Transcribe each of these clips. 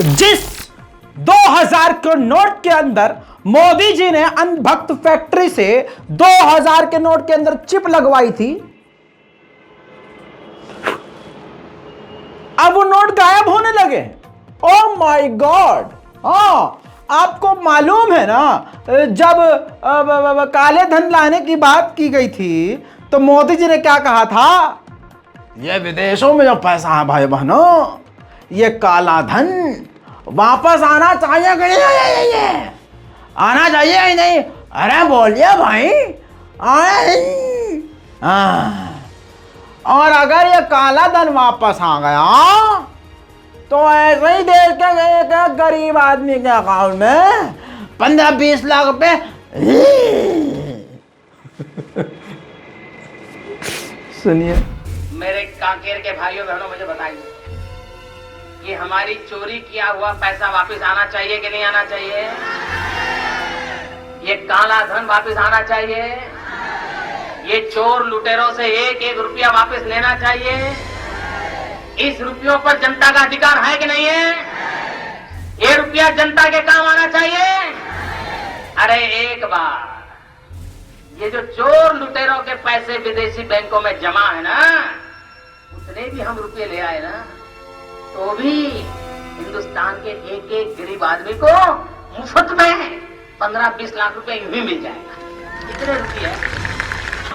जिस 2000 के नोट के अंदर मोदी जी ने अंधभक्त फैक्ट्री से 2000 के नोट के अंदर चिप लगवाई थी, अब वो नोट गायब होने लगे। Oh my God. हाँ, आपको मालूम है ना, जब काले धन लाने की बात की गई थी तो मोदी जी ने क्या कहा था, ये विदेशों में जो पैसा है भाई बहनों, ये काला धन वापस आना चाहिए कि नहीं, आना चाहिए ही नहीं। अरे बोलिए भाई, हाँ। और अगर ये काला धन वापस आ गया तो ऐसे ही देश के गरीब आदमी के अकाउंट में 15-20 लाख रुपए सुनिए। मेरे कांकेर के भाइयों बहनों, मुझे बताइए कि हमारी चोरी किया हुआ पैसा वापस आना चाहिए कि नहीं आना चाहिए? ये काला धन वापस आना चाहिए? ये चोर लुटेरों से एक एक रुपया वापस लेना चाहिए? इस रुपयों पर जनता का अधिकार है कि नहीं है? ये रुपया जनता के काम आना चाहिए। अरे एक बार ये जो चोर लुटेरों के पैसे विदेशी बैंकों में जमा है ना, उतने भी हम रुपये ले आए ना, तो भी हिंदुस्तान के एक एक गरीब आदमी को मुफ्त में 15-20 लाख रुपए यूं ही मिल जाएगा। कितने रुपये?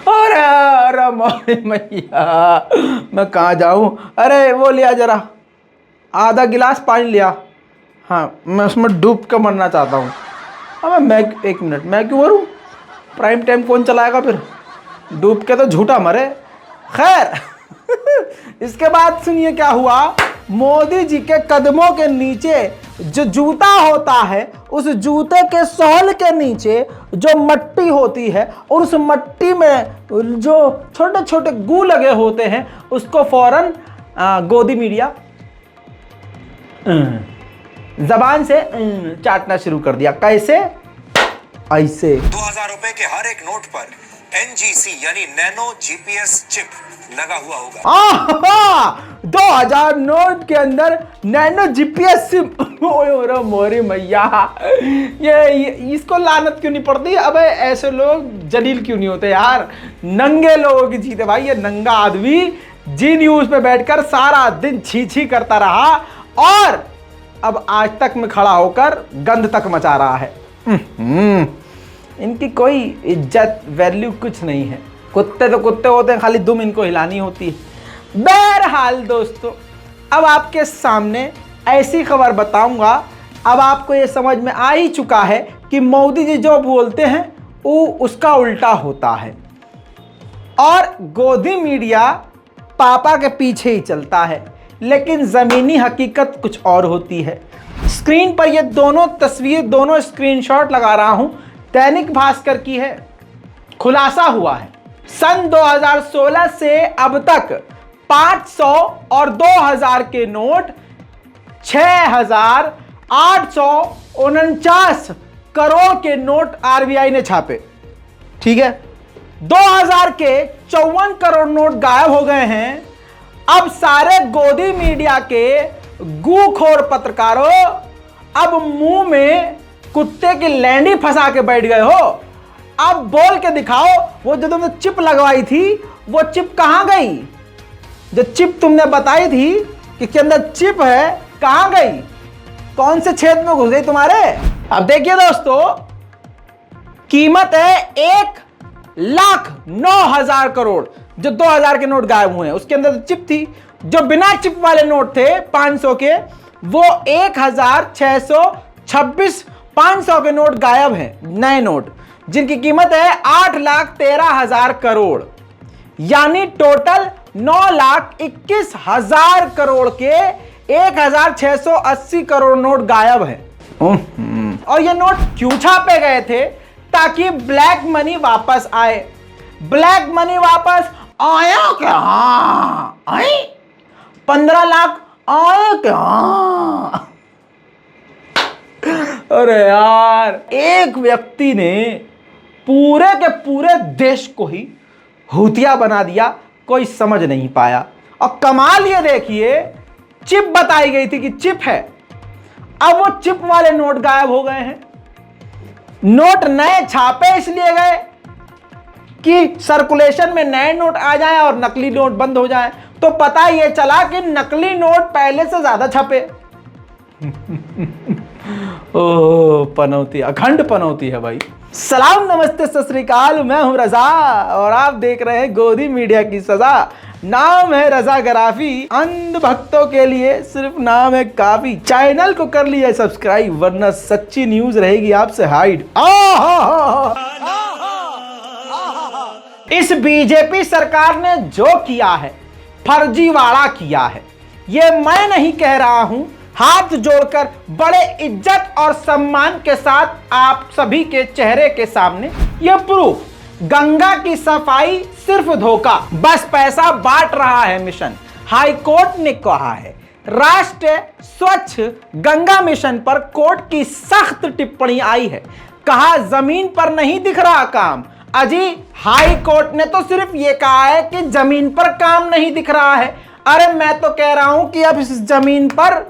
अरे मोरी मैया, मैं कहाँ जाऊँ। अरे वो लिया जरा, आधा गिलास पानी लिया। हाँ, मैं उसमें डूब के मरना चाहता हूँ। अब मैं एक मिनट, मैं क्यों मरूँ? प्राइम टाइम कौन चलाएगा फिर? डूब के तो झूठा मरे। खैर इसके बाद सुनिए क्या हुआ। मोदी जी के कदमों के नीचे जो जूता होता है, उस जूते के सोल के नीचे जो मट्टी होती है, और उस मट्टी में जो छोटे छोटे गू लगे होते हैं, उसको फौरन गोदी मीडिया जबान से चाटना शुरू कर दिया। कैसे? ऐसे 2000 रुपए के हर एक नोट पर NGC यानी नैनो जीपीएस चिप लगा हुआ होगा। 2000 नोट के अंदर नैनो जीपीएस चिप। मोरी मैया, ये इसको लानत क्यों नहीं पड़ती? अबे ऐसे लोग जलील क्यों नहीं होते यार? नंगे लोगों की जीत है भाई। ये नंगा आदमी जी न्यूज पे बैठकर सारा दिन छी छी करता रहा और अब आज तक में खड़ा होकर गंद तक मचा रहा है। इनकी कोई इज्जत वैल्यू कुछ नहीं है। कुत्ते तो कुत्ते होते हैं, खाली दुम इनको हिलानी होती है। बहरहाल दोस्तों, अब आपके सामने ऐसी खबर बताऊंगा, अब आपको ये समझ में आ ही चुका है कि मोदी जी जो बोलते हैं वो उसका उल्टा होता है, और गोदी मीडिया पापा के पीछे ही चलता है। लेकिन ज़मीनी हकीकत कुछ और होती है। स्क्रीन पर ये दोनों तस्वीर, दोनों स्क्रीनशॉट लगा रहा हूं, दैनिक भास्कर की है। खुलासा हुआ है सन 2016 से अब तक 500 और 2000 के नोट 6849 करोड़ के नोट आरबीआई ने छापे। ठीक है, 2000 के 54 करोड़ नोट गायब हो गए हैं। अब सारे गोदी मीडिया के गूखोर पत्रकारों, अब मुंह में कुत्ते की लैंडी फंसा के बैठ गए हो। अब बोल के दिखाओ, वो जो तुमने चिप लगवाई थी, वो चिप कहां गई? जो चिप तुमने बताई थी कि इसके अंदर चिप है, कहां गई? कौन से छेद में घुस गई तुम्हारे? अब देखिए दोस्तों, कीमत है 1,09,000 करोड़। जो 2000 के नोट गायब हुए हैं, उसके अंदर तो चिप थी। जो बिना चिप वाले नोट थे 500 के, वो 1626 500 के नोट गायब हैं, नए नोट, जिनकी कीमत है 8,13,000 करोड़। यानी टोटल 9,21,000 करोड़ के 1,680 करोड़ नोट गायब हैं। और ये नोट क्यों छापे गए थे? ताकि ब्लैक मनी वापस आए। ब्लैक मनी वापस आया क्या? आई 15 लाख आया क्या? अरे यार, एक व्यक्ति ने पूरे के पूरे देश को ही भूतिया बना दिया, कोई समझ नहीं पाया। और कमाल ये देखिए, चिप बताई गई थी कि चिप है, अब वो चिप वाले नोट गायब हो गए हैं। नोट नए छापे इसलिए गए कि सर्कुलेशन में नए नोट आ जाएं और नकली नोट बंद हो जाएं। तो पता ये चला कि नकली नोट पहले से ज्यादा छपे। ओह, पनौती, अखंड पनौती है भाई। सलाम, नमस्ते, सत श्री अकाल, मैं हूं रजा और आप देख रहे हैं गोदी मीडिया की सजा। नाम है रजा गराफी, अंध भक्तों के लिए सिर्फ नाम है काफी। चैनल को कर लिया सब्सक्राइब, वरना सच्ची न्यूज रहेगी आपसे हाइड। इस बीजेपी सरकार ने जो किया है, फर्जीवाड़ा किया है। ये मैं नहीं कह रहा हूं, हाथ जोड़कर बड़े इज्जत और सम्मान के साथ आप सभी के चेहरे के सामने यह प्रूफ। गंगा की सफाई सिर्फ धोखा, बस पैसा बांट रहा है मिशन। हाई कोर्ट ने कहा है राष्ट्रीय स्वच्छ गंगा मिशन पर कोर्ट की सख्त टिप्पणी आई है। कहा जमीन पर नहीं दिख रहा काम। अजी, हाई कोर्ट ने तो सिर्फ ये कहा है कि जमीन पर काम नहीं दिख रहा है। अरे मैं तो कह रहा हूं कि अब इस जमीन पर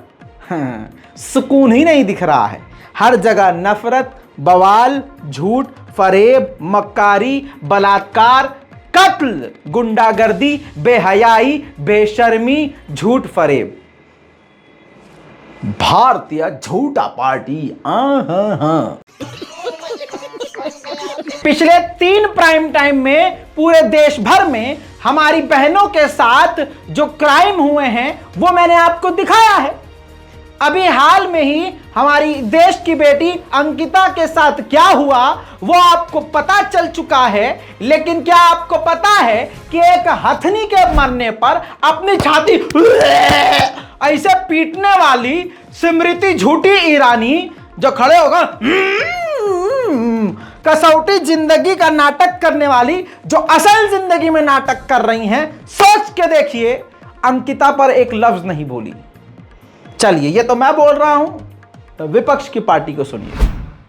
सुकून ही नहीं दिख रहा है। हर जगह नफरत, बवाल, झूठ, फरेब, मक्कारी, बलात्कार, कत्ल, गुंडागर्दी, बेहयाई, बेशर्मी, झूठ फरेब। भारतीय झूठा पार्टी। पिछले 3 प्राइम टाइम में पूरे देश भर में हमारी बहनों के साथ जो क्राइम हुए हैं वो मैंने आपको दिखाया है। अभी हाल में ही हमारी देश की बेटी अंकिता के साथ क्या हुआ वो आपको पता चल चुका है। लेकिन क्या आपको पता है कि एक हथनी के मरने पर अपनी छाती ऐसे पीटने वाली स्मृति झूठी ईरानी जो खड़े होकर कसौटी जिंदगी का नाटक करने वाली, जो असल जिंदगी में नाटक कर रही हैं, सोच के देखिए, अंकिता पर एक लफ्ज नहीं बोली। चलिए, ये तो मैं बोल रहा हूं, तो विपक्ष की पार्टी को सुनिए।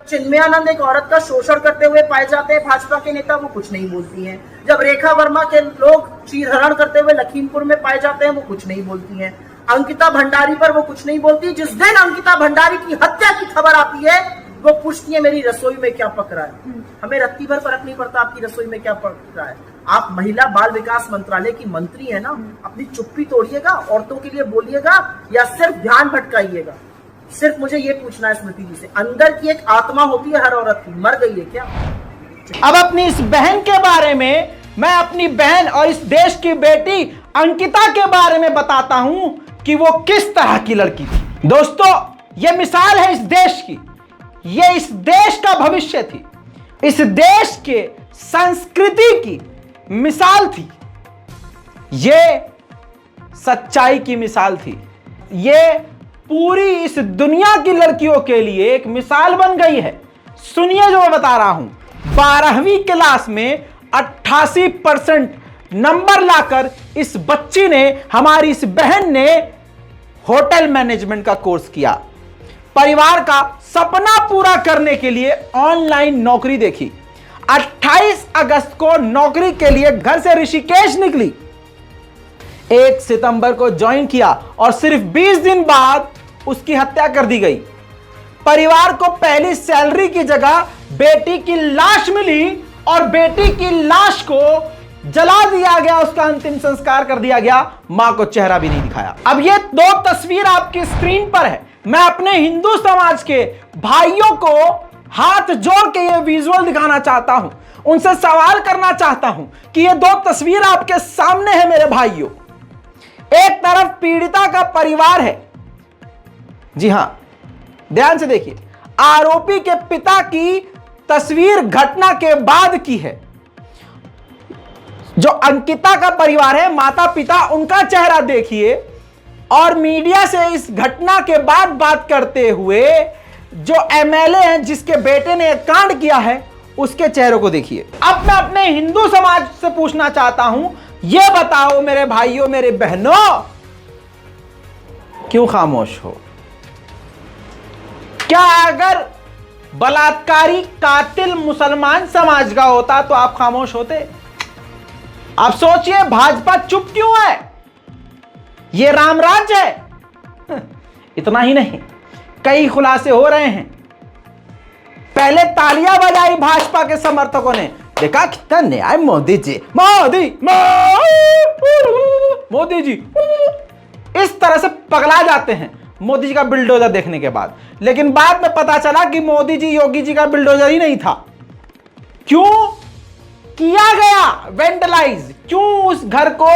चिन्मयानंद एक औरत का शोषण करते हुए पाए जाते हैं, भाजपा के नेता वो कुछ नहीं बोलती हैं। जब रेखा वर्मा के लोग चीरहरण करते हुए लखीमपुर में पाए जाते हैं वो कुछ नहीं बोलती हैं। अंकिता भंडारी पर वो कुछ नहीं बोलती। जिस दिन अंकिता भंडारी की हत्या की खबर आती है वो पूछती है मेरी रसोई में क्या पक रहा है। हमें रत्ती भर फर्क नहीं पड़ता आपकी रसोई में क्या पक रहा है। आप महिला बाल विकास मंत्रालय की मंत्री है ना, अपनी चुप्पी तोड़िएगा, औरतों के लिए बोलिएगा या सिर्फ ध्यान भटकाइएगा। सिर्फ मुझे ये पूछना है स्मृति जी से, अंदर की एक आत्मा होती है हर औरत की, मर गई है क्या? अब अपनी इस बहन के बारे में मैं अपनी बहन और इस देश की बेटी अंकिता के बारे में बताता हूं कि वो किस तरह की लड़की थी। दोस्तों, ये मिसाल है इस देश की, ये इस देश का भविष्य थी, इस देश के संस्कृति की मिसाल थी, ये सच्चाई की मिसाल थी, ये पूरी इस दुनिया की लड़कियों के लिए एक मिसाल बन गई है। सुनिए जो मैं बता रहा हूं। 12वीं क्लास में 88% नंबर लाकर इस बच्ची ने, हमारी इस बहन ने होटल मैनेजमेंट का कोर्स किया। परिवार का सपना पूरा करने के लिए ऑनलाइन नौकरी देखी। 28 अगस्त को नौकरी के लिए घर से ऋषिकेश निकली। 1 सितंबर को ज्वाइन किया और सिर्फ 20 दिन बाद उसकी हत्या कर दी गई। परिवार को पहली सैलरी की जगह बेटी की लाश मिली और बेटी की लाश को जला दिया गया, उसका अंतिम संस्कार कर दिया गया, मां को चेहरा भी नहीं दिखाया। अब ये 2 तस्वीर आपकी स्क्रीन पर है। मैं अपने हिंदू समाज के भाइयों को हाथ जोड़ के ये विजुअल दिखाना चाहता हूं, उनसे सवाल करना चाहता हूं कि ये 2 तस्वीर आपके सामने है मेरे भाइयों। एक तरफ पीड़िता का परिवार है, जी हां, ध्यान से देखिए, आरोपी के पिता की तस्वीर घटना के बाद की है। जो अंकिता का परिवार है, माता पिता, उनका चेहरा देखिए, और मीडिया से इस घटना के बाद बात करते हुए जो एमएलए हैं जिसके बेटे ने एक कांड किया है, उसके चेहरों को देखिए। अब मैं अपने हिंदू समाज से पूछना चाहता हूं, यह बताओ मेरे भाइयों, मेरे बहनों, क्यों खामोश हो? क्या अगर बलात्कारी कातिल मुसलमान समाज का होता तो आप खामोश होते? आप सोचिए, भाजपा चुप क्यों है? ये राम राज्य है। इतना ही नहीं, कई खुलासे हो रहे हैं। पहले तालियां बजाई भाजपा के समर्थकों ने, देखा कितना न्याय मोदी जी, मोदी जी, इस तरह से पगला जाते हैं मोदी जी का बिल्डोजर देखने के बाद। लेकिन बाद में पता चला कि मोदी जी योगी जी का बिल्डोजर ही नहीं था। क्यों किया गया वेंडलाइज, क्यों उस घर को,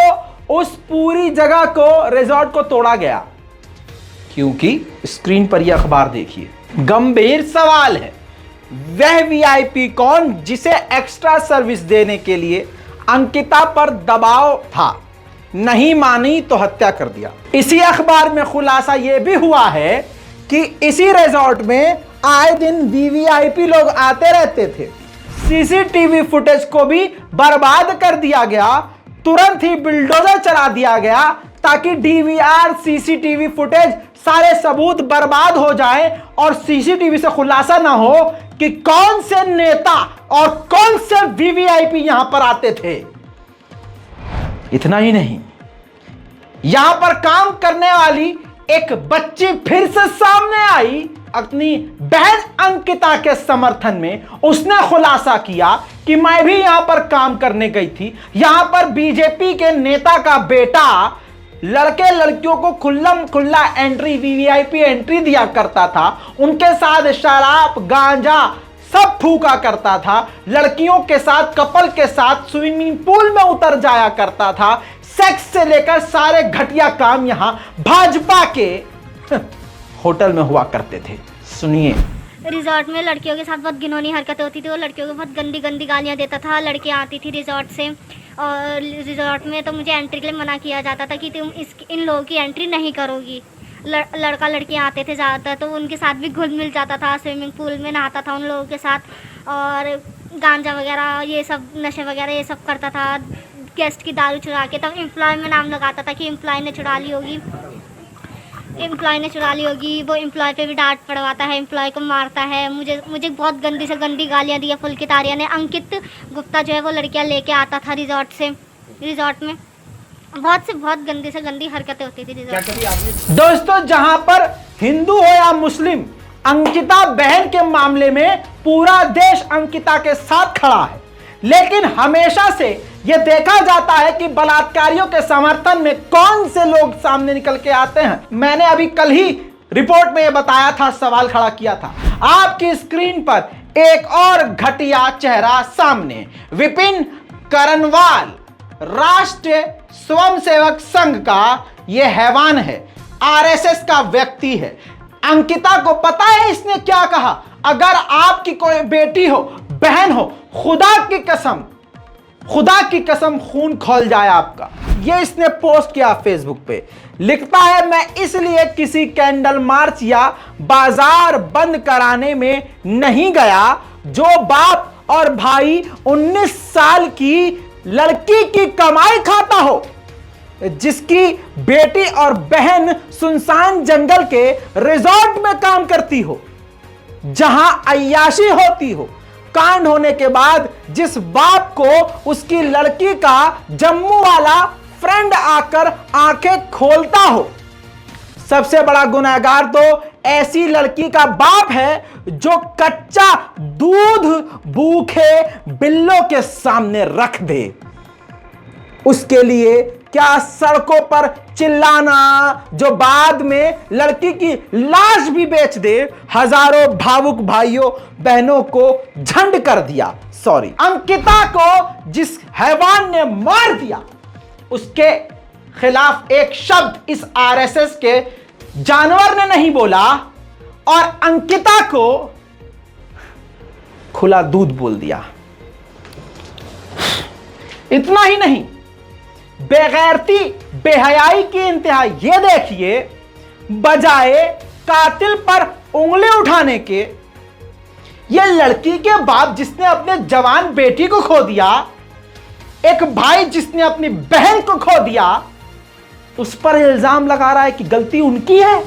उस पूरी जगह को, रिजॉर्ट को तोड़ा गया? क्योंकि स्क्रीन पर यह अखबार देखिए, गंभीर सवाल है, वह वीआईपी कौन जिसे एक्स्ट्रा सर्विस देने के लिए अंकिता पर दबाव था, नहीं मानी तो हत्या कर दिया। इसी अखबार में खुलासा यह भी हुआ है कि इसी रिजॉर्ट में आए दिन वीवीआईपी लोग आते रहते थे। सीसीटीवी फुटेज को भी बर्बाद कर दिया गया, तुरंत ही बिल्डोजर चला दिया गया ताकि डीवीआर, सीसीटीवी फुटेज, सारे सबूत बर्बाद हो जाएं और सीसीटीवी से खुलासा ना हो कि कौन से नेता और कौन से वीवीआईपी यहां पर आते थे। इतना ही नहीं, यहां पर काम करने वाली एक बच्ची फिर से सामने आई अपनी बहन अंकिता के समर्थन में। उसने खुलासा किया कि मैं भी यहां पर काम करने गई थी। यहां पर बीजेपी के नेता का बेटा लड़के लड़कियों को खुल्लम खुल्ला एंट्री, वीवीआईपी एंट्री दिया करता था। उनके साथ शराब, गांजा सब फूका करता था। लड़कियों के साथ, कपल के साथ स्विमिंग पूल में उतर जाया करता था। सेक्स से लेकर सारे घटिया काम यहां भाजपा के होटल में हुआ करते थे। सुनिए, रिजॉर्ट में लड़कियों के साथ बहुत घिनौनी हरकतें होती थी। वो लड़कियों को बहुत गंदी गंदी गालियाँ देता था। लड़कियाँ आती थी रिजॉर्ट से, और रिजॉर्ट में तो मुझे एंट्री के लिए मना किया जाता था कि तुम इन लोगों की एंट्री नहीं करोगी। लड़का लड़कियाँ आते थे ज़्यादातर, तो उनके साथ भी घुल मिल जाता था। स्विमिंग पूल में नहाता था उन लोगों के साथ, और गांजा वगैरह, ये सब नशे वगैरह ये सब करता था। गेस्ट की दारू चुरा के, तब एम्प्लॉय में नाम लगाता था कि एम्प्लॉय ने चुरा ली होगी, एम्प्लॉय ने चुरा ली होगी। वो एम्प्लॉय पे भी डांट पड़वाता है, एम्प्लॉय को मारता है। मुझे बहुत गंदी से गंदी गालियाँ दी है पुलकित आर्या ने। अंकित गुप्ता जो है वो लड़कियाँ लेके आता था रिजॉर्ट में बहुत से बहुत गंदी से गंदी हरकतें होती थी रिजॉर्ट में। दोस्तों, जहां पर हिंदू हो या मुस्लिम, अंकिता बहन के मामले में पूरा देश अंकिता के साथ खड़ा है। लेकिन हमेशा से यह देखा जाता है कि बलात्कारियों के समर्थन में कौन से लोग सामने निकल के आते हैं। मैंने अभी कल ही रिपोर्ट में यह बताया था, सवाल खड़ा किया था। आपकी स्क्रीन पर एक और घटिया चेहरा सामने, विपिन करनवाल, राष्ट्रीय स्वयंसेवक संघ का यह हैवान है, आरएसएस का व्यक्ति है। अंकिता को पता है इसने क्या कहा? अगर आपकी कोई बेटी हो, बहन हो, खुदा की कसम खून खौल जाए आपका। ये इसने पोस्ट किया फेसबुक पे। लिखता है, मैं इसलिए किसी कैंडल मार्च या बाजार बंद कराने में नहीं गया जो बाप और भाई 19 साल की लड़की की कमाई खाता हो, जिसकी बेटी और बहन सुनसान जंगल के रिजॉर्ट में काम करती हो, जहां अय्याशी होती हो। कांड होने के बाद जिस बाप को उसकी लड़की का जम्मू वाला फ्रेंड आकर आंखें खोलता हो। सबसे बड़ा गुनहगार तो ऐसी लड़की का बाप है जो कच्चा दूध भूखे बिल्लों के सामने रख दे। उसके लिए क्या सड़कों पर चिल्लाना, जो बाद में लड़की की लाश भी बेच दे। हजारों भावुक भाइयों बहनों को झंड कर दिया। सॉरी, अंकिता को जिस हैवान ने मार दिया, उसके खिलाफ एक शब्द इस आरएसएस के जानवर ने नहीं बोला, और अंकिता को खुला दूध बोल दिया। इतना ही नहीं, बेगैरती, बेहयाई की इंतहा। ये देखिए, बजाय कातिल पर उंगली उठाने के, ये लड़की के बाप जिसने अपने जवान बेटी को खो दिया, एक भाई जिसने अपनी बहन को खो दिया, उस पर इल्जाम लगा रहा है कि गलती उनकी है।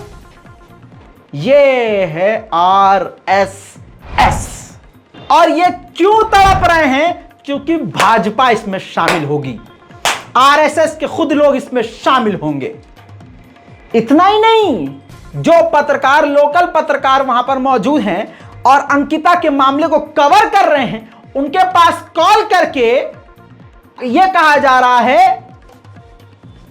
ये है आरएसएस। और ये क्यों तड़प रहे हैं? क्योंकि भाजपा इसमें शामिल होगी, आरएसएस के खुद लोग इसमें शामिल होंगे। इतना ही नहीं, जो पत्रकार, लोकल पत्रकार वहां पर मौजूद हैं और अंकिता के मामले को कवर कर रहे हैं, उनके पास कॉल करके यह कहा जा रहा है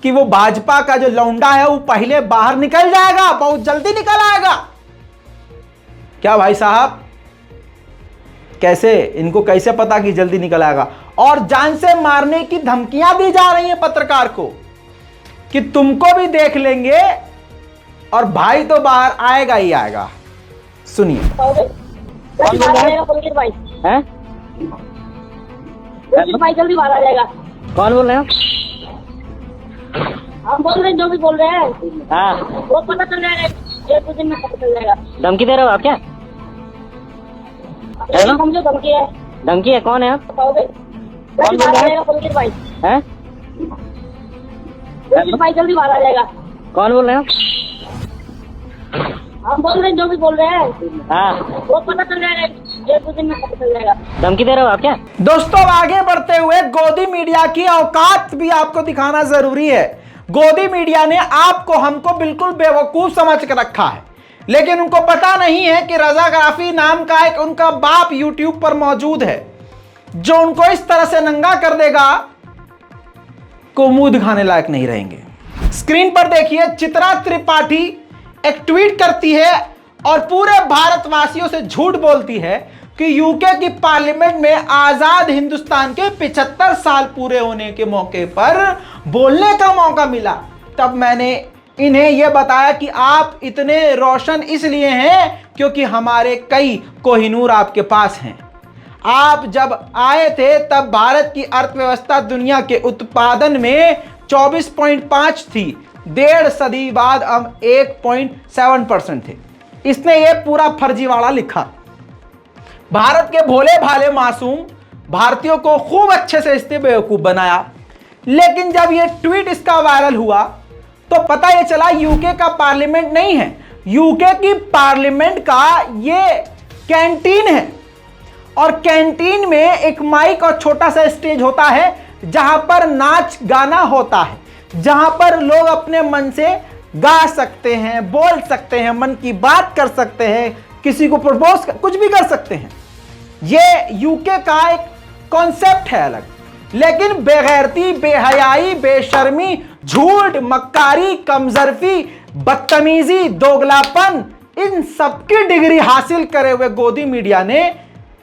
कि वो भाजपा का जो लौंडा है वो पहले बाहर निकल जाएगा, बहुत जल्दी निकल आएगा। क्या भाई साहब, कैसे, इनको कैसे पता कि जल्दी निकल आएगा? और जान से मारने की धमकियां दी जा रही हैं पत्रकार को कि तुमको भी देख लेंगे और भाई तो बाहर आएगा ही आएगा। सुनिए। कौन बोल रहे हैं? पुलकित भाई हैं? पुलकित भाई जल्दी बाहर आ जाएगा। कौन बोल रहे हैं? हम बोल रहे हैं, जो भी बोल रहे हैं। हाँ, वो पता चल जाएगा, 1-2 दिन में पता चल जाएगा। धमकी दे रहे हो आप क्या? समझो धमकी है। धमकी है? कौन है आप? कौन बोल रहे हैं? पुलकित भाई हैं? पुलकित भाई जल्दी बाहर आ जाएगा। कौन बोल रहे हैं? हम बोल रहे हैं, जो भी बोल रहे हैं। हाँ, वो पता चल जाएगा, 1-2 दिन में पता चल जाएगा। धमकी दे रहे हो आप क्या? दोस्तों, आगे बढ़ते हुए गोदी मीडिया की औकात भी आपको दिखाना जरूरी है। गोदी मीडिया ने आपको, हमको बिल्कुल बेवकूफ समझ कर रखा है, लेकिन उनको पता नहीं है कि रजा गराफी नाम का एक उनका बाप यूट्यूब पर मौजूद है, जो उनको इस तरह से नंगा कर देगा को मुंह दिखाने लायक नहीं रहेंगे। स्क्रीन पर देखिए, चित्रा त्रिपाठी एक ट्वीट करती है और पूरे भारतवासियों से झूठ बोलती है कि यूके की पार्लियामेंट में आजाद हिंदुस्तान के 75 साल पूरे होने के मौके पर बोलने का मौका मिला। तब मैंने इन्हें यह बताया कि आप इतने रोशन इसलिए हैं क्योंकि हमारे कई कोहिनूर आपके पास हैं। आप जब आए थे तब भारत की अर्थव्यवस्था दुनिया के उत्पादन में 24.5 थी, 1.5 सदी बाद अब 1.7% थे। इसने ये पूरा फर्जीवाड़ा लिखा। भारत के भोले भाले मासूम भारतीयों को खूब अच्छे से इसने बेवकूफ बनाया। लेकिन जब ये ट्वीट इसका वायरल हुआ तो पता ये चला यूके का पार्लियामेंट नहीं है, यूके की पार्लियामेंट का ये कैंटीन है। और कैंटीन में एक माइक और छोटा सा स्टेज होता है जहां पर नाच गाना होता है, जहां पर लोग अपने मन से गा सकते हैं, बोल सकते हैं, मन की बात कर सकते हैं, किसी को प्रपोज कुछ भी कर सकते हैं। ये यूके का एक कॉन्सेप्ट है अलग। लेकिन बेगैरती, बेहयाई, बेशर्मी, झूठ, मक्कारी, कमजरफी, बदतमीजी, दोगलापन, इन सबकी डिग्री हासिल करे हुए गोदी मीडिया ने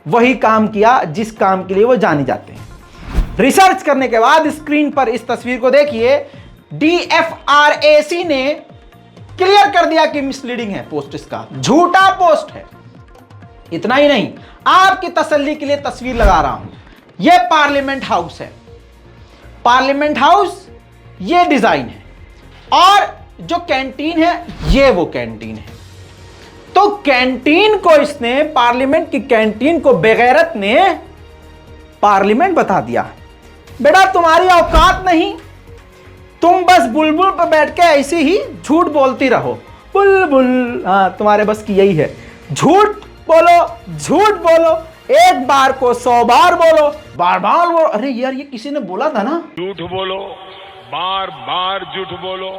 वही काम किया जिस काम के लिए वो जाने जाते हैं। रिसर्च करने के बाद स्क्रीन पर इस तस्वीर को देखिए, DFRAC ने क्लियर कर दिया कि मिसलीडिंग है पोस्ट, इसका झूठा पोस्ट है। इतना ही नहीं, आपकी तसल्ली के लिए तस्वीर लगा रहा हूं। यह पार्लियामेंट हाउस है, पार्लियामेंट हाउस ये डिजाइन है, और जो कैंटीन है ये वो कैंटीन है। तो कैंटीन को इसने, पार्लियामेंट की कैंटीन को बेगैरत ने पार्लियामेंट बता दिया। बेटा तुम्हारी औकात नहीं, तुम बस बुलबुल पर बैठ के ऐसे ही झूठ बोलती रहो। बुलबुल, हाँ तुम्हारे बस की यही है, झूठ बोलो, झूठ बोलो, एक बार को 100 बार बोलो, बार बार बोलो। अरे यार ये किसी ने बोला था ना, झूठ बोलो, बार बार झूठ बोलो,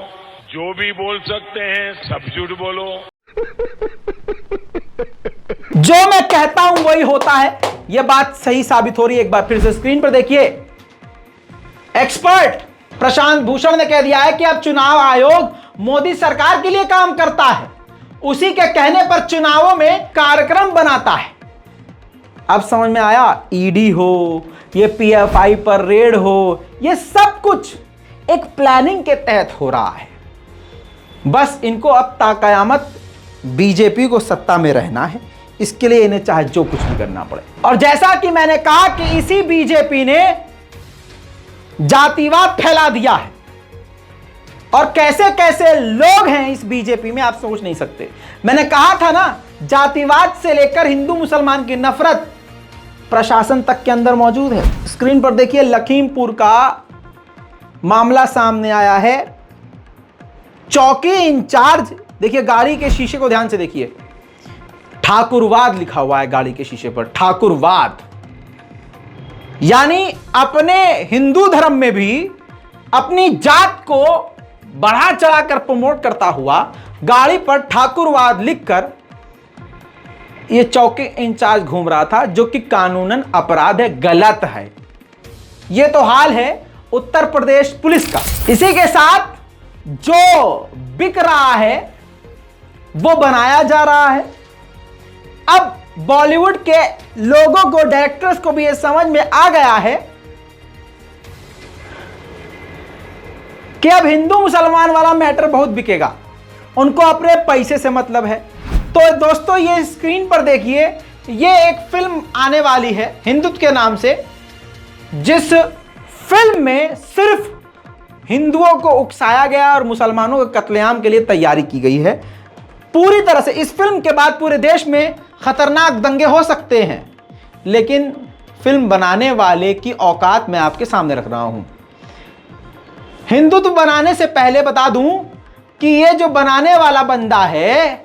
जो भी बोल सकते हैं सब झूठ बोलो। जो मैं कहता हूं वही होता है, यह बात सही साबित हो रही है। एक बार फिर से स्क्रीन पर देखिए, एक्सपर्ट प्रशांत भूषण ने कह दिया है कि अब चुनाव आयोग मोदी सरकार के लिए काम करता है, उसी के कहने पर चुनावों में कार्यक्रम बनाता है। अब समझ में आया, ईडी हो, ये PFI पर रेड हो, ये सब कुछ एक प्लानिंग के तहत हो रहा है। बस इनको अब ताकयामत बीजेपी को सत्ता में रहना है, इसके लिए इन्हें चाहे जो कुछ भी करना पड़े। और जैसा कि मैंने कहा कि इसी बीजेपी ने जातिवाद फैला दिया है, और कैसे कैसे लोग हैं इस बीजेपी में आप सोच नहीं सकते। मैंने कहा था ना, जातिवाद से लेकर हिंदू मुसलमान की नफरत प्रशासन तक के अंदर मौजूद है। स्क्रीन पर देखिए, लखीमपुर का मामला सामने आया है। चौकी इंचार्ज, देखिए गाड़ी के शीशे को ध्यान से देखिए, ठाकुरवाद लिखा हुआ है गाड़ी के शीशे पर, ठाकुरवाद। यानी अपने हिंदू धर्म में भी अपनी जात को बढ़ा चढ़ाकर प्रमोट करता हुआ गाड़ी पर ठाकुरवाद लिखकर ये चौकी इंचार्ज घूम रहा था, जो कि कानूनन अपराध है, गलत है। ये तो हाल है उत्तर प्रदेश पुलिस का। इसी के साथ जो बिक रहा है वो बनाया जा रहा है। अब बॉलीवुड के लोगों को, डायरेक्टर्स को भी ये समझ में आ गया है कि अब हिंदू मुसलमान वाला मैटर बहुत बिकेगा, उनको अपने पैसे से मतलब है। तो दोस्तों ये स्क्रीन पर देखिए, ये एक फिल्म आने वाली है हिंदुत्व के नाम से, जिस फिल्म में सिर्फ हिंदुओं को उकसाया गया और मुसलमानों के कत्लेआम के लिए तैयारी की गई है पूरी तरह से। इस फिल्म के बाद पूरे देश में खतरनाक दंगे हो सकते हैं, लेकिन फिल्म बनाने वाले की औकात मैं आपके सामने रख रहा हूं। हिंदुत्व बनाने से पहले बता दूं कि ये जो बनाने वाला बंदा है,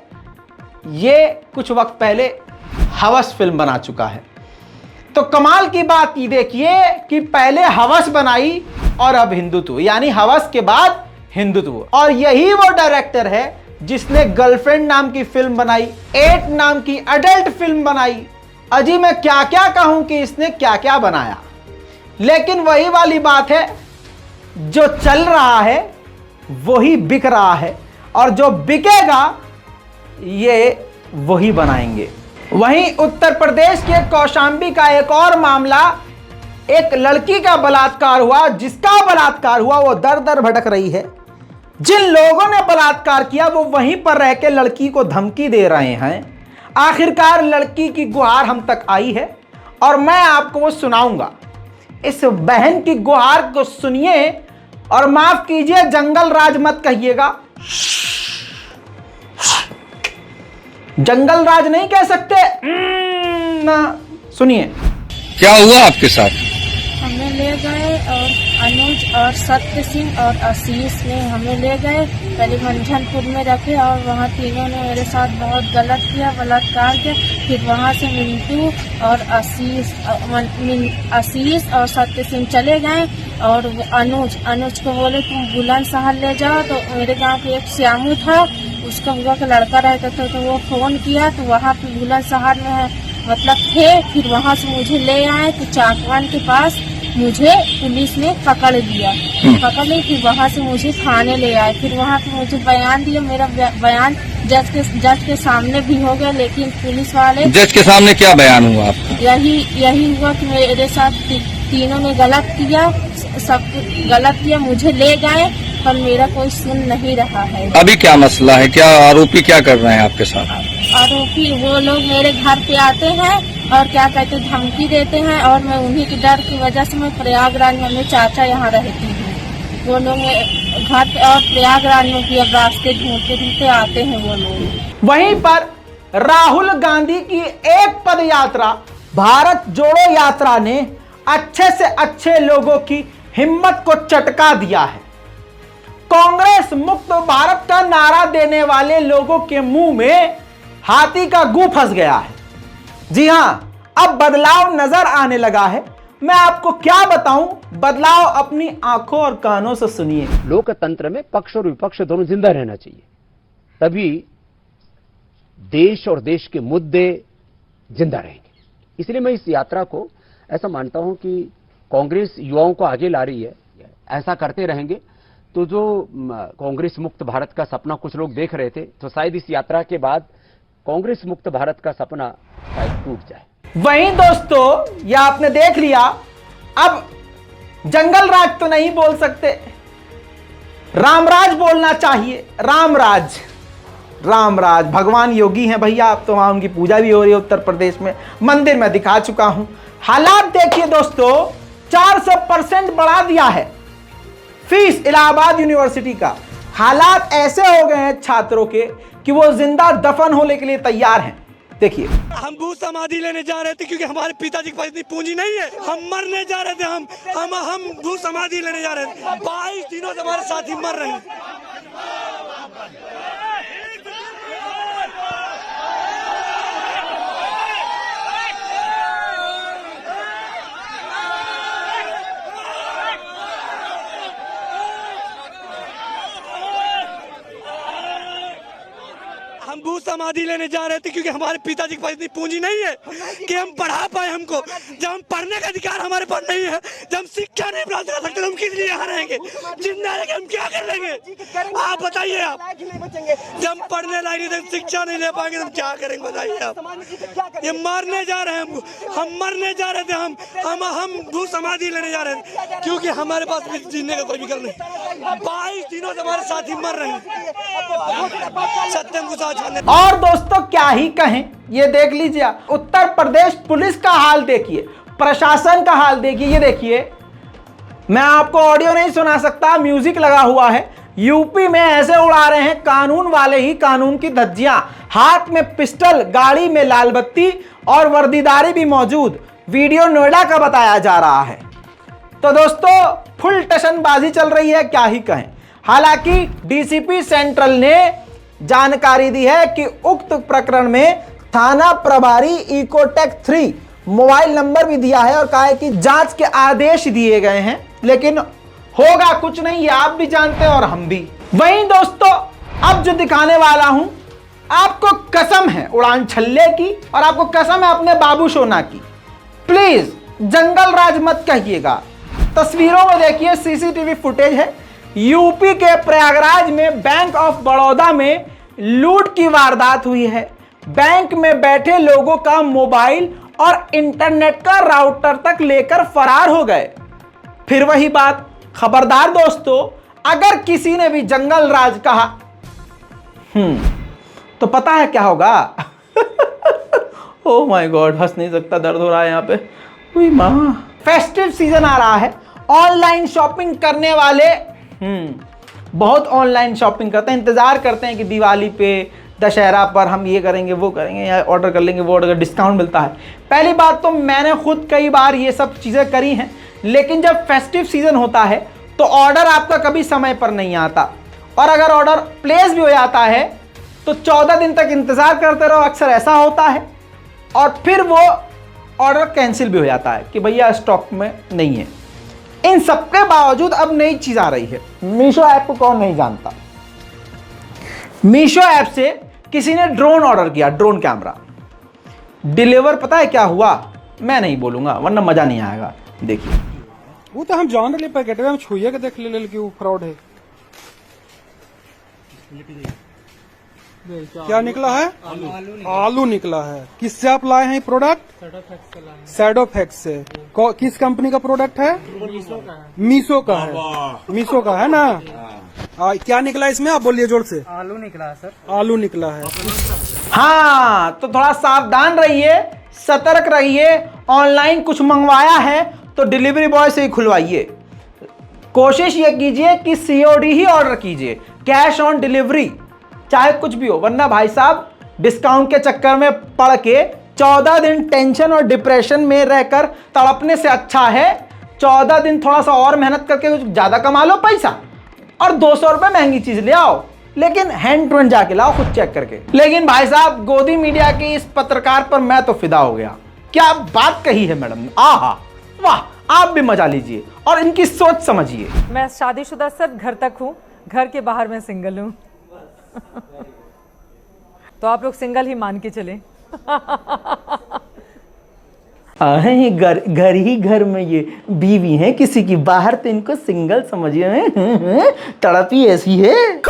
ये कुछ वक्त पहले हवस फिल्म बना चुका है। तो कमाल की बात ये देखिए कि पहले हवस बनाई और अब हिंदुत्व, यानी हवस के बाद हिंदुत्व। और यही वो डायरेक्टर है जिसने गर्लफ्रेंड नाम की फिल्म बनाई, 8 नाम की अडल्ट फिल्म बनाई। अजी मैं क्या क्या कहूं कि इसने क्या क्या बनाया, लेकिन वही वाली बात है, जो चल रहा है वही बिक रहा है, और जो बिकेगा ये वही बनाएंगे। वहीं उत्तर प्रदेश के कौशाम्बी का एक और मामला, एक लड़की का बलात्कार हुआ, जिसका बलात्कार हुआ वो दर दर भटक रही है। जिन लोगों ने बलात्कार किया वो वहीं पर रह के लड़की को धमकी दे रहे हैं। आखिरकार लड़की की गुहार हम तक आई है और मैं आपको वो सुनाऊंगा। इस बहन की गुहार को सुनिए और माफ कीजिए, जंगल राज मत कहिएगा। जंगल राज नहीं कह सकते ना, सुनिए। क्या हुआ आपके साथ? हमें ले गए और अनुज और सत्य सिंह और आशीष ने हमें ले गए, पहले मंझनपुर में रखे और वहाँ तीनों ने मेरे साथ बहुत गलत किया, बलात्कार किया। फिर वहाँ से मिंटू और आशीष और सत्य सिंह चले गए और अनुज को बोले तुम बुलंदशहर ले जाओ। तो मेरे गांव के एक श्यामू था, उसका बुआ का लड़का रहता था, तो वो फोन किया तो वहाँ पे बुलंदशहर में मतलब थे। फिर वहाँ से मुझे ले आए तो चाकवान के पास मुझे पुलिस ने पकड़ लिया, पकड़ ली। फिर वहाँ से मुझे थाने ले आए, फिर वहाँ पे मुझे बयान दिया। मेरा बयान जज के सामने भी हो गया, लेकिन पुलिस वाले। जज के सामने क्या बयान हुआ आपका? यही हुआ कि मेरे साथ तीनों ने गलत किया, सब गलत किया, मुझे ले गए पर मेरा कोई सुन नहीं रहा है। अभी क्या मसला है? क्या आरोपी क्या कर रहे हैं आपके साथ? आरोपी वो लोग मेरे घर पे आते हैं और क्या कहते धमकी देते हैं, और मैं उन्हीं के डर की वजह से मैं प्रयागराज में, मेरे चाचा यहाँ रहती हूँ। वो लोग घर पे और प्रयागराज में भी अब रास्ते ढूंढते आते हैं वो लोग। वहीं पर राहुल गांधी की एक पद यात्रा, भारत जोड़ो यात्रा ने अच्छे से अच्छे लोगों की हिम्मत को चटका दिया है। कांग्रेस मुक्त भारत का नारा देने वाले लोगों के मुंह में हाथी का गू फंस गया है। जी हां, अब बदलाव नजर आने लगा है। मैं आपको क्या बताऊं, बदलाव अपनी आंखों और कानों से सुनिए। लोकतंत्र में पक्ष और विपक्ष दोनों जिंदा रहना चाहिए, तभी देश और देश के मुद्दे जिंदा रहेंगे। इसलिए मैं इस यात्रा को ऐसा मानता हूं कि कांग्रेस युवाओं को आगे ला रही है। ऐसा करते रहेंगे तो जो कांग्रेस मुक्त भारत का सपना कुछ लोग देख रहे थे, तो शायद इस यात्रा के बाद कांग्रेस मुक्त भारत का सपना शायद टूट जाए। वहीं दोस्तों, यह आपने देख लिया, अब जंगल राज तो नहीं बोल सकते, रामराज बोलना चाहिए। रामराज, रामराज। भगवान योगी हैं भैया, अब तो वहां उनकी पूजा भी हो रही है उत्तर प्रदेश में, मंदिर में दिखा चुका हूं। हालात देखिए दोस्तों, 400% बढ़ा दिया है फीस इलाहाबाद यूनिवर्सिटी का। हालात ऐसे हो गए हैं छात्रों के कि वो जिंदा दफन होने के लिए तैयार हैं। देखिए, हम भू समाधि लेने जा रहे थे क्योंकि हमारे पिताजी के पास इतनी पूंजी नहीं है। हम मरने जा रहे थे, हम भू समाधि लेने जा रहे थे। 22 दिनों से हमारे साथी मर रहे हैं। हम भू समाधि लेने जा रहे थे क्योंकि हमारे पिताजी के पास इतनी पूंजी नहीं है कि हम पढ़ा पाए हमको। जब हम पढ़ने का अधिकार हमारे पास नहीं है, जब हम शिक्षा नहीं प्राप्त कर सकते, हम किस लिए यहाँ रहेंगे? जिंदा रहेंगे हम क्या कर लेंगे? आप बताइए। आप जब हम पढ़ने लायक नहीं, शिक्षा नहीं ले पाएंगे, हम क्या करेंगे? बताइए आप। ये मारने जा रहे हैं हमको, हम मरने जा रहे थे, हम भू समाधि लेने जा रहे थे क्योंकि हमारे पास जीने का कोई विकल्प नहीं। 22 दिनों से हमारे साथी मर रहे हैं। सत्यम और दोस्तों क्या ही कहें, ये देख लीजिए, उत्तर प्रदेश पुलिस का हाल देखिए, प्रशासन का हाल देखिए। ये देखिए, मैं आपको ऑडियो नहीं सुना सकता, म्यूजिक लगा हुआ है। यूपी में ऐसे उड़ा रहे हैं कानून वाले ही कानून की धज्जियां, हाथ में पिस्टल, गाड़ी में लाल बत्ती और वर्दीदारी भी मौजूद। वीडियो नोएडा का बताया जा रहा है। तो दोस्तों फुल टशनबाजी चल रही है, क्या ही कहें। हालांकि डीसीपी सेंट्रल ने जानकारी दी है कि उक्त प्रकरण में थाना प्रभारी इकोटेक 3 मोबाइल नंबर भी दिया है और कहा है कि जांच के आदेश दिए गए हैं, लेकिन होगा कुछ नहीं, ये आप भी जानते हैं और हम भी। वहीं दोस्तों अब जो दिखाने वाला हूं, आपको कसम है उड़ान छल्ले की और आपको कसम है अपने बाबू सोना की, प्लीज जंगल राज मत कहिएगा। तस्वीरों में देखिए, सीसीटीवी फुटेज है। यूपी के प्रयागराज में बैंक ऑफ बड़ौदा में लूट की वारदात हुई है। बैंक में बैठे लोगों का मोबाइल और इंटरनेट का राउटर तक लेकर फरार हो गए। फिर वही बात, खबरदार दोस्तों, अगर किसी ने भी जंगल राज कहा तो पता है क्या होगा? ओह माय गॉड, हंस नहीं सकता, दर्द हो रहा है यहाँ पे। उई मां, फेस्टिव सीजन आ रहा है। ऑनलाइन शॉपिंग करने वाले बहुत ऑनलाइन शॉपिंग करते हैं, इंतजार करते हैं कि दिवाली पे, दशहरा पर हम ये करेंगे वो करेंगे, या ऑर्डर कर लेंगे वो ऑर्डर, डिस्काउंट मिलता है। पहली बात तो मैंने खुद कई बार ये सब चीज़ें करी हैं, लेकिन जब फेस्टिव सीजन होता है तो ऑर्डर आपका कभी समय पर नहीं आता, और अगर ऑर्डर प्लेस भी हो जाता है तो 14 दिन तक इंतज़ार करते रहो, अक्सर ऐसा होता है, और फिर वो ऑर्डर कैंसिल भी हो जाता है कि भैया स्टॉक में नहीं है। इन सबके बावजूद अब नई चीज आ रही है। मीशो ऐप को कौन नहीं जानता? मीशो ऐप से किसी ने ड्रोन ऑर्डर किया, ड्रोन कैमरा डिलीवर। पता है क्या हुआ? मैं नहीं बोलूंगा वरना मजा नहीं आएगा। देखिए, वो तो हम जान रहे पैकेट में हम छुइए के देख ले कि वो फ्रॉड है। क्या निकला है? आलू निकला है। किससे आप लाए हैं प्रोडक्ट? सैडोफैक्स से। किस कंपनी का प्रोडक्ट है? मीशो का है। मीशो का है ना? क्या निकला इसमें? आप बोलिए जोर से। आलू निकला है सर। आलू निकला है। हाँ, तो थोड़ा सावधान रहिए, सतर्क रहिए। ऑनलाइन कुछ मंगवाया है तो डिलीवरी बॉय से ही खुलवाइए। कोशिश ये कीजिए कि सीओडी ही ऑर्डर कीजिए, कैश ऑन डिलीवरी, चाहे कुछ भी हो, वरना भाई साहब डिस्काउंट के चक्कर में पड़ के 14 दिन टेंशन और डिप्रेशन में रहकर तड़पने से अच्छा है 14 दिन थोड़ा सा और मेहनत करके कुछ ज्यादा कमा लो पैसा, और 200 रुपये महंगी चीज ले आओ, लेकिन हैंड टू हैंड जाके लाओ खुद चेक करके। लेकिन भाई साहब गोदी मीडिया की इस पत्रकार पर मैं तो फिदा हो गया। क्या बात कही है मैडम ने, आहा वाह, आप भी मजा लीजिए और इनकी सोच समझिए। मैं शादीशुदा सब घर तक हूँ, घर के बाहर मैं सिंगल हूँ। तो आप लोग सिंगल ही मान के चले। घर ही घर में ये बीवी है किसी की, बाहर तो इनको सिंगल समझिए। तड़पी ऐसी है।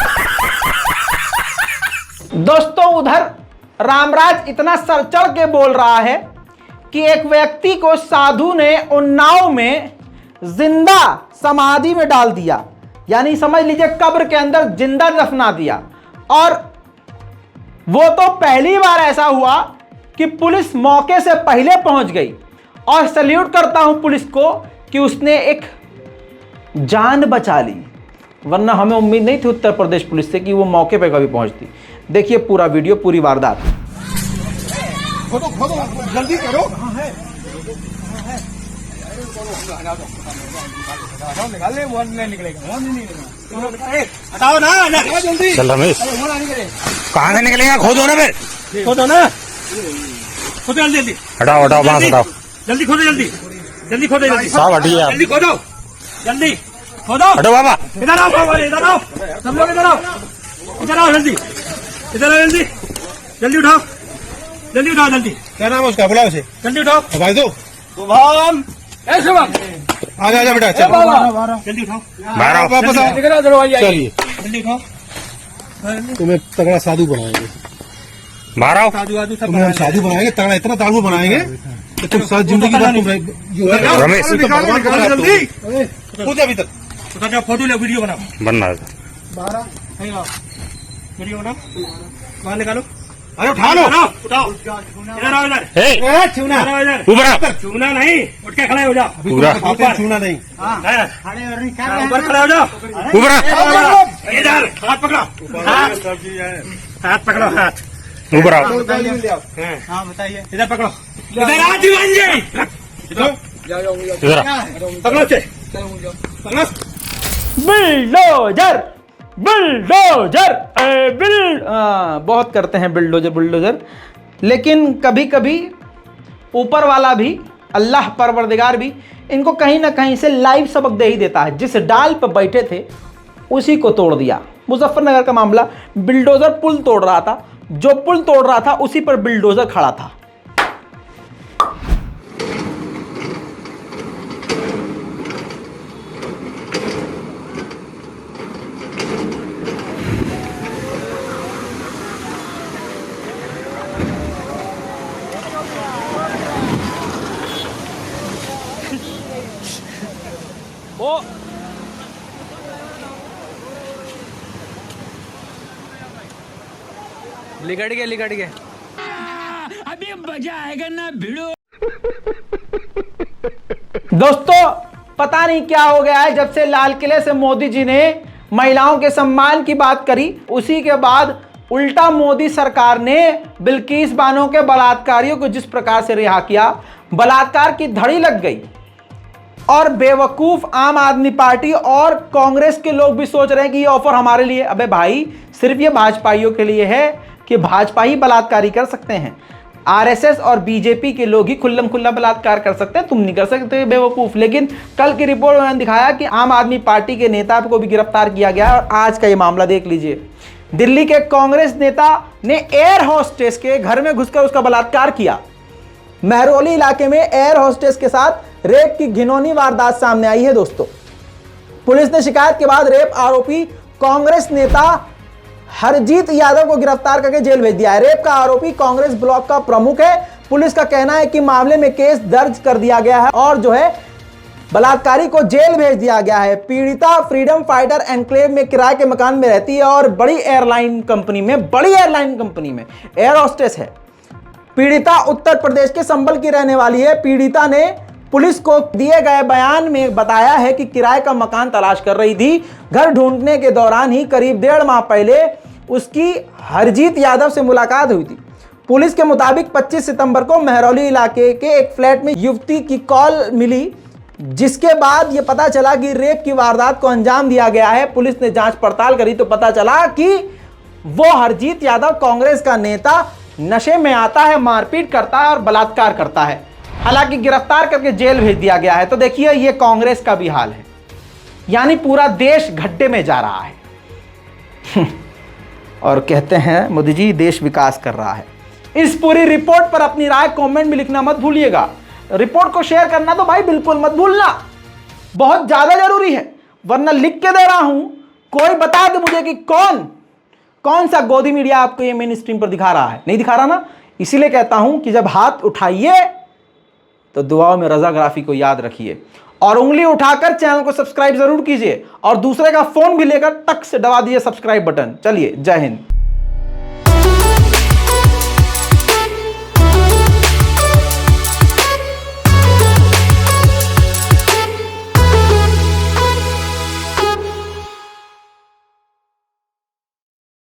दोस्तों उधर रामराज इतना सर चढ़ के बोल रहा है कि एक व्यक्ति को साधु ने उन्नाव में जिंदा समाधि में डाल दिया, यानी समझ लीजिए कब्र के अंदर जिंदा दफना दिया। और वो तो पहली बार ऐसा हुआ कि पुलिस मौके से पहले पहुंच गई, और सल्यूट करता हूं पुलिस को कि उसने एक जान बचा ली, वरना हमें उम्मीद नहीं थी उत्तर प्रदेश पुलिस से कि वो मौके पे कभी पहुंचती। देखिए पूरा वीडियो, पूरी वारदात। खोदो खोदो जल्दी करो। कहाँ है? निकाल ले, वो नहीं निकलेगा, वो नहीं निकलेगा। हटाओ ना, हटाओ जल्दी। चल रमेश, कहाँ से निकलेगा? खोदो ना फिर, खोदो ना, खोदो जल्दी जल्दी। हटाओ हटाओ, वहाँ से हटाओ, जल्दी खोदो, जल्दी जल्दी खोदो, जल्दी साहब हटिए आप, जल्दी खोदो, जल्दी खोदो। हटो बाबा, इधर आओ, इधर आओ, सब लोग इधर आओ, इधर आओ जल्दी, इधर आओ जल्दी। जल्दी उठाओ, जल्दी उठाओ, जल्दी। क्या नाम है उसका, बुलाओ उसे, जल्दी उठाओ। भाई दो शुभम, ए शुभम, आजा बेटा, चल जल्दी उठाओ, वापस आओ, चलिए जल्दी उठाओ। तुम्हें तगड़ा साधु बनाएंगे, बाहर आओ। तुम्हें हम साधु बनाएंगे, तगड़ा इतना तालू बनाएंगे कि तुम सारी जिंदगी भर तुम रमेश, जल्दी पूजा अभी तक फोटो ले, वीडियो बनाओ, बनना है। वीडियो बनाओ, बाहर निकालो। अरे उठा लो, उठाओ, इधर आओ, इधर छूना इधर, ऊपर छूना नहीं, उठ के खड़े हो जाओ, पूरा छूना नहीं, ऊपर खड़े हो जाओ, ऊपर इधर हाथ पकड़ो, हाथ पकड़ो, हाथ ऊपर आओ। हाँ बताइए, इधर पकड़ो, इधर हाथ दीवान जी, इधर पकड़ो से, पकड़ो। बिल्डोजर बिल्डोजर बहुत करते हैं बिल्डोजर बिल्डोजर, लेकिन कभी कभी ऊपर वाला भी, अल्लाह परवरदिगार भी इनको कहीं ना कहीं से लाइव सबक दे ही देता है। जिस डाल पर बैठे थे उसी को तोड़ दिया। मुजफ्फरनगर का मामला, बिल्डोजर पुल तोड़ रहा था, जो पुल तोड़ रहा था उसी पर बिल्डोजर खड़ा था। लिकट गए अभी मजा आएगा ना भिड़ो। दोस्तों पता नहीं क्या हो गया है, जब से लाल किले से मोदी जी ने महिलाओं के सम्मान की बात करी, उसी के बाद उल्टा मोदी सरकार ने बिल्किस बानो के बलात्कारियों को जिस प्रकार से रिहा किया, बलात्कार की धड़ी लग गई। और बेवकूफ आम आदमी पार्टी और कांग्रेस के लोग भी सोच रहे हैं कि ये ऑफर हमारे लिए। अबे भाई, सिर्फ ये भाजपाइयों के लिए है कि भाजपा ही बलात्कारी कर सकते हैं। आरएसएस और बीजेपी के लोग ही खुल्लम खुल्ला बलात्कार कर सकते हैं, तुम नहीं कर सकते बेवकूफ। लेकिन कल की रिपोर्ट में दिखाया कि आम आदमी पार्टी के नेता को भी गिरफ्तार किया गया। और आज का ये मामला देख लीजिए, दिल्ली के कांग्रेस नेता ने एयर होस्टेस के घर में घुसकर उसका बलात्कार किया। महरौली इलाके में एयर होस्टेस के साथ रेप की घिनौनी वारदात सामने आई है। दोस्तों, पुलिस ने शिकायत के बाद रेप आरोपी कांग्रेस नेता हरजीत यादव को गिरफ्तार करके जेल भेज दिया है। रेप का आरोपी कांग्रेस ब्लॉक का प्रमुख है। पुलिस का कहना है कि मामले में केस दर्ज कर दिया गया है और जो है बलात्कारी को जेल भेज दिया गया है। पीड़िता फ्रीडम फाइटर एनक्लेव में किराए के मकान में रहती है और बड़ी एयरलाइन कंपनी में एयर होस्टेस है। पीड़िता उत्तर प्रदेश के संबल की रहने वाली है। पीड़िता ने पुलिस को दिए गए बयान में बताया है कि किराए का मकान तलाश कर रही थी। घर ढूंढने के दौरान ही करीब 1.5 माह पहले उसकी हरजीत यादव से मुलाकात हुई थी। पुलिस के मुताबिक 25 सितंबर को महरौली इलाके के एक फ्लैट में युवती की कॉल मिली, जिसके बाद यह पता चला कि रेप की वारदात को अंजाम दिया गया है। पुलिस ने जांच पड़ताल करी तो पता चला कि वो हरजीत यादव कांग्रेस का नेता नशे में आता है, मारपीट करता है और बलात्कार करता है। हालांकि गिरफ्तार करके जेल भेज दिया गया है। तो देखिए, ये कांग्रेस का भी हाल है, यानी पूरा देश गड्ढे में जा रहा है। और कहते हैं मोदी जी देश विकास कर रहा है। इस पूरी रिपोर्ट पर अपनी राय कमेंट में लिखना मत भूलिएगा। रिपोर्ट को शेयर करना तो भाई बिल्कुल मत भूलना, बहुत ज्यादा जरूरी है। वरना लिख के दे रहा हूं, कोई बता दे मुझे कि कौन सा गोदी मीडिया आपको ये मेन स्ट्रीम पर दिखा रहा है। नहीं दिखा रहा ना, इसीलिए कहता हूं कि जब हाथ उठाइए तो दुआओं में रजाग्राफी को याद रखिए और उंगली उठाकर चैनल को सब्सक्राइब जरूर कीजिए और दूसरे का फोन भी लेकर टक से दबा दीजिए सब्सक्राइब बटन। चलिए, जय हिंद।